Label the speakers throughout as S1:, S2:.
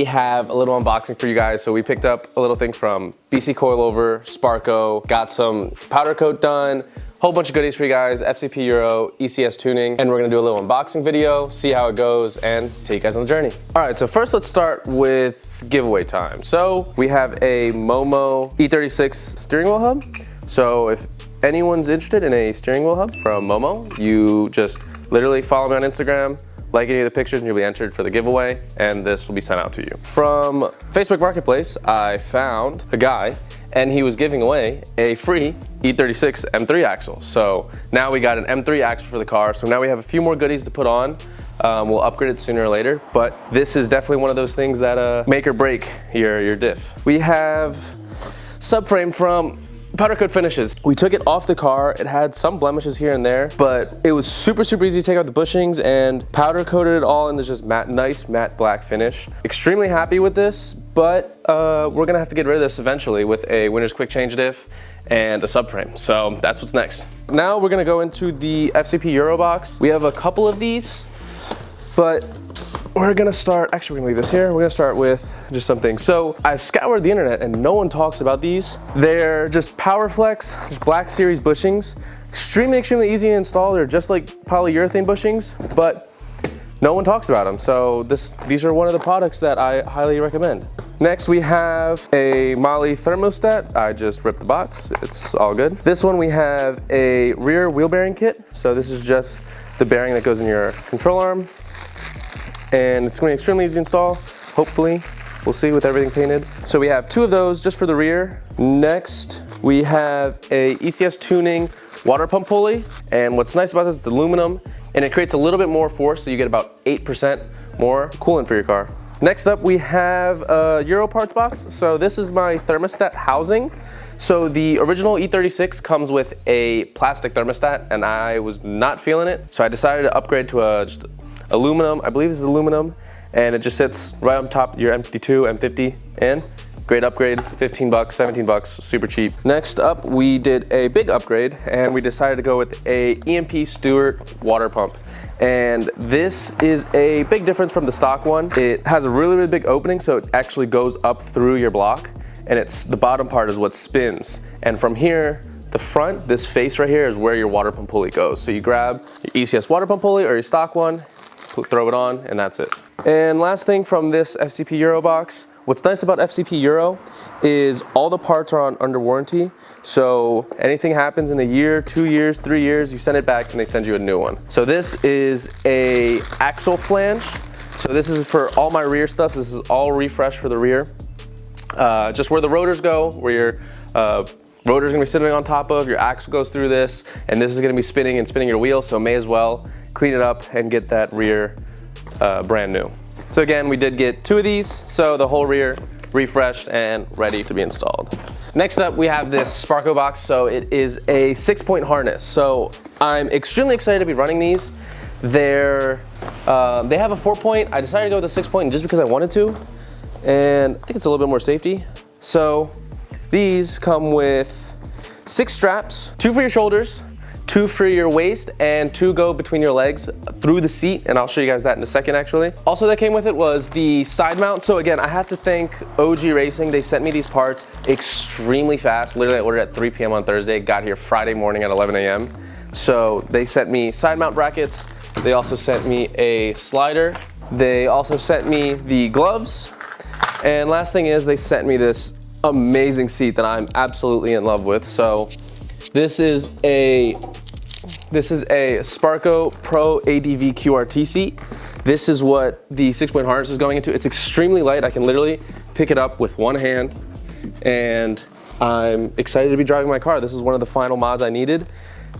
S1: we have a little unboxing for you guys. So we picked up a little thing from BC Coilover, Sparco, got some powder coat done, whole bunch of goodies for you guys, FCP Euro, ECS tuning, and we're gonna do a little unboxing video, see how it goes, and take you guys on the journey. All right, so first let's start with giveaway time. So we have a Momo E36 steering wheel hub. So if anyone's interested in a steering wheel hub from Momo, you just literally follow me on Instagram, like any of the pictures, and you'll be entered for the giveaway, and this will be sent out to you. From Facebook Marketplace, I found a guy, and he was giving away a free E36 M3 axle. So now we got an M3 axle for the car, so now we have a few more goodies to put on. We'll upgrade it sooner or later, but this is definitely one of those things that make or break your diff. We have subframe from Powder Coat Finishes. We took it off the car. It had some blemishes here and there, but it was super easy to take out the bushings and powder coated it all in this just nice matte black finish. Extremely happy with this, but we're gonna have to get rid of this eventually with a winter's quick change diff and a subframe. So that's what's next. Now we're gonna go into the FCP Euro box. We have a couple of these, but we're gonna start, actually we're gonna leave this here. We're gonna start with just something. So I've scoured the internet and no one talks about these. They're just PowerFlex, just Black Series bushings. Extremely easy to install. They're just like polyurethane bushings, but no one talks about them. So these are one of the products that I highly recommend. Next we have a Molly thermostat. I just ripped the box, it's all good. This one we have a rear wheel bearing kit. So this is just the bearing that goes in your control arm. And it's gonna be extremely easy to install, hopefully. We'll see with everything painted. So we have two of those just for the rear. Next, we have a ECS tuning water pump pulley. And what's nice about this is it's aluminum, and it creates a little bit more force, so you get about 8% more coolant for your car. Next up, we have a Euro parts box. So this is my thermostat housing. So the original E36 comes with a plastic thermostat, and I was not feeling it. So I decided to upgrade to just aluminum. I believe this is aluminum, and it just sits right on top of your M52, M50, and great upgrade, 15 bucks, 17 bucks, super cheap. Next up, we did a big upgrade, and we decided to go with a EMP Stewart water pump. And this is a big difference from the stock one. It has a really big opening, so it actually goes up through your block, and the bottom part is what spins. And from here, the front, this face right here is where your water pump pulley goes. So you grab your ECS water pump pulley or your stock one, throw it on, and that's it. And last thing from this FCP Euro box, what's nice about FCP Euro is all the parts are under warranty. So anything happens in a year, 2 years, 3 years, you send it back and they send you a new one. So this is a axle flange. So this is for all my rear stuff. This is all refresh for the rear. Just where the rotors go, where your rotor's gonna be sitting on top of, your axle goes through this, and this is gonna be spinning your wheel, so may as well clean it up and get that rear brand new. So again, we did get two of these, so the whole rear refreshed and ready to be installed. Next up, we have this Sparco box. So it is a 6-point harness. So I'm extremely excited to be running these. They have a 4-point. I decided to go with a 6-point just because I wanted to, and I think it's a little bit more safety. So these come with 6 straps, 2 for your shoulders, 2 for your waist, and 2 go between your legs through the seat, and I'll show you guys that in a second actually. Also that came with it was the side mount. So again, I have to thank OG Racing. They sent me these parts extremely fast. Literally I ordered at 3 p.m. on Thursday, got here Friday morning at 11 a.m. So they sent me side mount brackets. They also sent me a slider. They also sent me the gloves. And last thing is they sent me this amazing seat that I'm absolutely in love with. So this is a Sparco Pro ADV QRT seat. This is what the 6-point harness is going into. It's extremely light. I can literally pick it up with one hand, and I'm excited to be driving my car. This is one of the final mods I needed,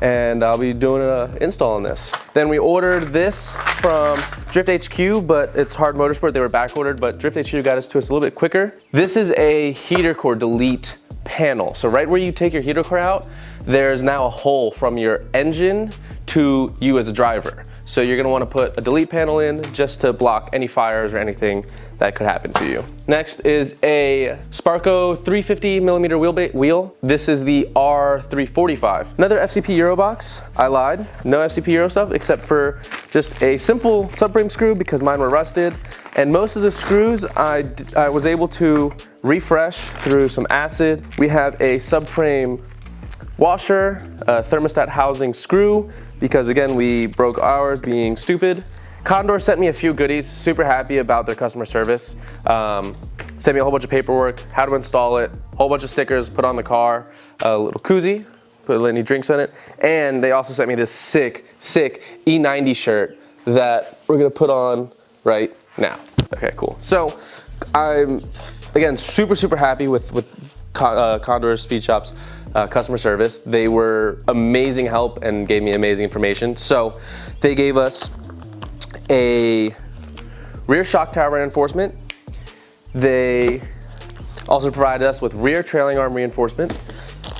S1: and I'll be doing an install on this. Then we ordered this from Drift HQ, but it's Hard Motorsport. They were back ordered, but Drift HQ got us to us a little bit quicker. This is a heater core delete panel. So right where you take your heater core out, there's now a hole from your engine to you as a driver. So you're gonna wanna put a delete panel in just to block any fires or anything that could happen to you. Next is a Sparco 350 millimeter wheel. This is the R345. Another FCP Euro box. I lied, no FCP Euro stuff except for just a simple subframe screw because mine were rusted. And most of the screws I was able to refresh through some acid. We have a subframe washer, a thermostat housing screw, because again, we broke ours being stupid. Condor sent me a few goodies, super happy about their customer service. Sent me a whole bunch of paperwork, how to install it, whole bunch of stickers put on the car, a little koozie, put any drinks in it, and they also sent me this sick E90 shirt that we're gonna put on right now. Okay, cool. So I'm, again, super happy with Condor Speed Shop's customer service. They were amazing help and gave me amazing information. So they gave us a rear shock tower reinforcement. They also provided us with rear trailing arm reinforcement.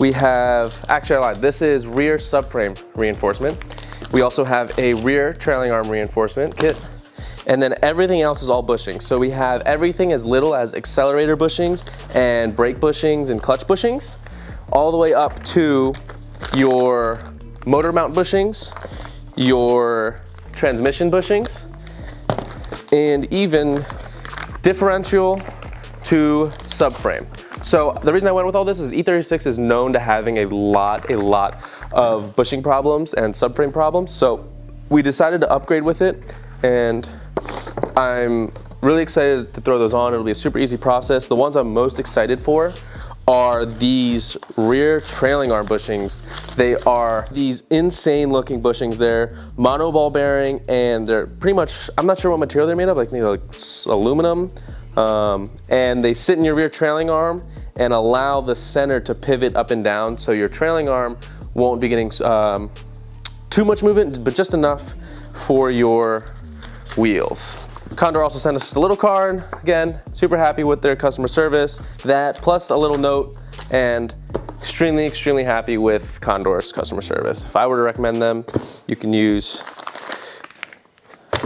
S1: We have, actually I lied, this is rear subframe reinforcement. We also have a rear trailing arm reinforcement kit. And then everything else is all bushings. So we have everything as little as accelerator bushings and brake bushings and clutch bushings, all the way up to your motor mount bushings, your transmission bushings, and even differential to subframe. So the reason I went with all this is E36 is known to having a lot of bushing problems and subframe problems. So we decided to upgrade with it, and I'm really excited to throw those on. It'll be a super easy process. The ones I'm most excited for are these rear trailing arm bushings. They are these insane looking bushings. They're mono ball bearing, and they're pretty much, I'm not sure what material they're made of, like aluminum. And they sit in your rear trailing arm and allow the center to pivot up and down, so your trailing arm won't be getting too much movement, but just enough for your wheels. Condor also sent us a little card. Again, super happy with their customer service. That plus a little note, and extremely happy with Condor's customer service. If I were to recommend them, you can use,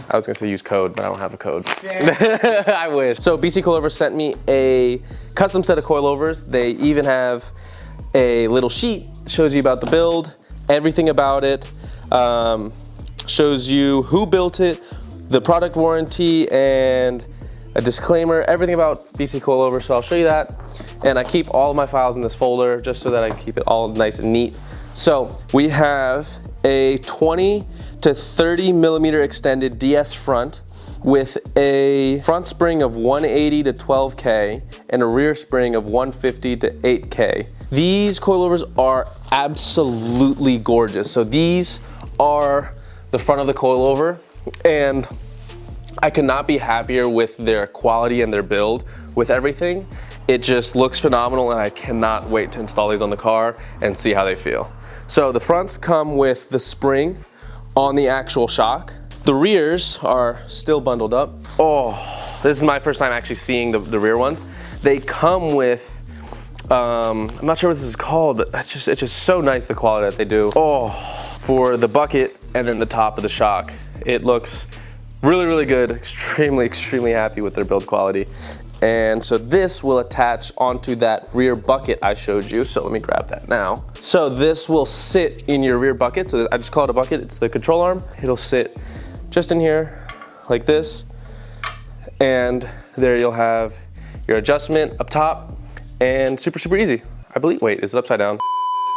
S1: I was gonna say use code, but I don't have a code. I wish. So BC Coilovers sent me a custom set of coilovers. They even have a little sheet, shows you about the build, everything about it, shows you who built it, the product warranty, and a disclaimer, everything about BC Coilovers, so I'll show you that. And I keep all of my files in this folder just so that I can keep it all nice and neat. So we have a 20 to 30 millimeter extended DS front with a front spring of 180 to 12K and a rear spring of 150 to 8K. These coilovers are absolutely gorgeous. So these are the front of the coilover, and I could not be happier with their quality and their build with everything. It just looks phenomenal, and I cannot wait to install these on the car and see how they feel. So the fronts come with the spring on the actual shock. The rears are still bundled up. Oh, this is my first time actually seeing the rear ones. They come with, I'm not sure what this is called, but it's just so nice, the quality that they do. Oh, for the bucket and then the top of the shock. It looks really good, extremely happy with their build quality. And so this will attach onto that rear bucket I showed you. So let me grab that now. So this will sit in your rear bucket. So I just call it a bucket, it's the control arm. It'll sit just in here like this. And there you'll have your adjustment up top, and super easy. I believe, wait, is it upside down?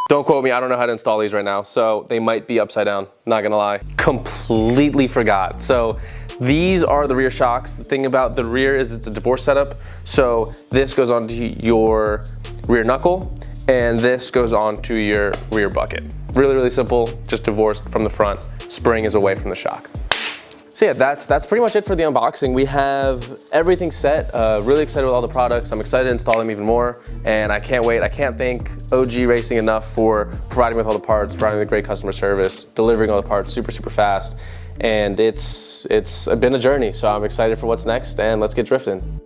S1: Don't quote me, I don't know how to install these right now, so they might be upside down, not gonna lie. Completely forgot. So these are the rear shocks. The thing about the rear is it's a divorce setup. So this goes onto your rear knuckle, and this goes onto your rear bucket. Really simple, just divorced from the front. Spring is away from the shock. So yeah, that's pretty much it for the unboxing. We have everything set. Really excited with all the products. I'm excited to install them even more, and I can't wait. I can't thank OG Racing enough for providing me with all the parts, providing me great customer service, delivering all the parts super fast. And it's been a journey, so I'm excited for what's next, and let's get drifting.